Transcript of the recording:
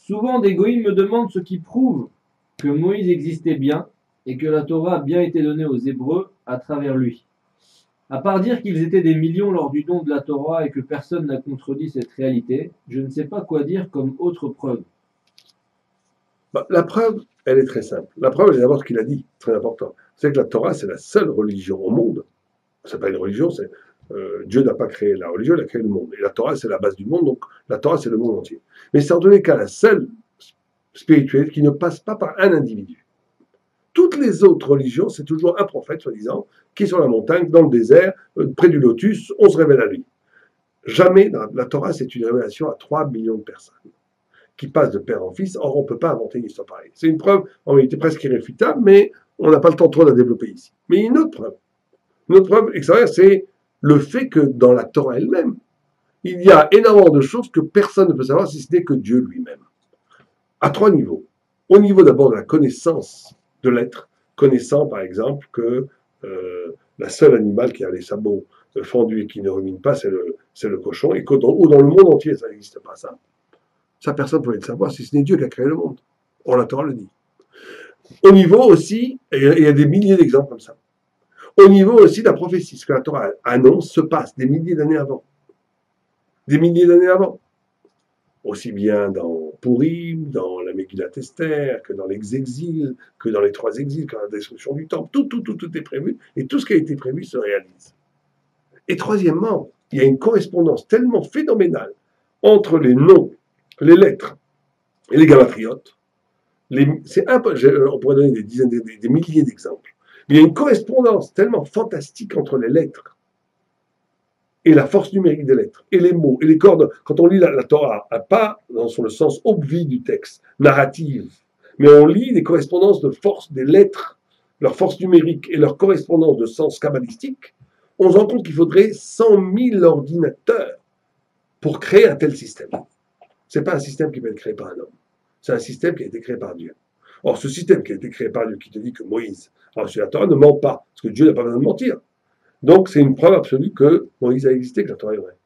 Souvent, des goïms me demandent ce qui prouve que Moïse existait bien et que la Torah a bien été donnée aux Hébreux à travers lui. À part dire qu'ils étaient des millions lors du don de la Torah et que personne n'a contredit cette réalité, je ne sais pas quoi dire comme autre preuve. Bah, la preuve, elle est très simple. La preuve, elle est d'abord ce qu'il a dit, très important. C'est que la Torah, c'est la seule religion au monde. C'est pas une religion, c'est Dieu n'a pas créé la religion, il a créé le monde. Et la Torah, c'est la base du monde, donc la Torah, c'est le monde entier. Mais c'est en tous les cas la seule spirituelle qui ne passe pas par un individu. Toutes les autres religions, c'est toujours un prophète, soi-disant, qui est sur la montagne, dans le désert, près du lotus, on se révèle à lui. Jamais, la Torah, c'est une révélation à 3 millions de personnes, qui passent de père en fils. Or, on ne peut pas inventer une histoire pareille. C'est une preuve, en réalité, presque irréfutable, mais on n'a pas le temps trop de la développer ici. Mais il y a une autre preuve. Une autre preuve extérieure, c'est le fait que dans la Torah elle-même, il y a énormément de choses que personne ne peut savoir si ce n'est que Dieu lui-même. À 3 niveaux. Au niveau d'abord de la connaissance de l'être, connaissant par exemple que la seule animal qui a les sabots fendus et qui ne rumine pas, c'est le cochon, et que dans le monde entier, ça n'existe pas ça. Ça, personne ne pouvait le savoir, si ce n'est Dieu qui a créé le monde. Or, la Torah le dit. Au niveau aussi, et il y a des milliers d'exemples comme ça, au niveau aussi de la prophétie, ce que la Torah annonce se passe des milliers d'années avant. Des milliers d'années avant. Aussi bien dans Purim, dans la Megillat Esther, que dans l'exil, que dans les 3 exils, que dans la destruction du temple. Tout est prévu, et tout ce qui a été prévu se réalise. Et troisièmement, il y a une correspondance tellement phénoménale entre les noms, les lettres et les gamatriotes. On pourrait donner des dizaines, des milliers d'exemples. Mais il y a une correspondance tellement fantastique entre les lettres et la force numérique des lettres, et les mots, et les cordes. Quand on lit la Torah, pas dans le sens obvi du texte, narrative, mais on lit les correspondances de force des lettres, leur force numérique et leur correspondance de sens kabbalistique, on se rend compte qu'il faudrait 100 000 ordinateurs pour créer un tel système. Ce n'est pas un système qui peut être créé par un homme. C'est un système qui a été créé par Dieu. Or, ce système qui a été créé par Dieu, qui te dit que Moïse a reçu la Torah, ne ment pas, parce que Dieu n'a pas besoin de mentir. Donc, c'est une preuve absolue que Moïse a existé, que la Torah est vraie.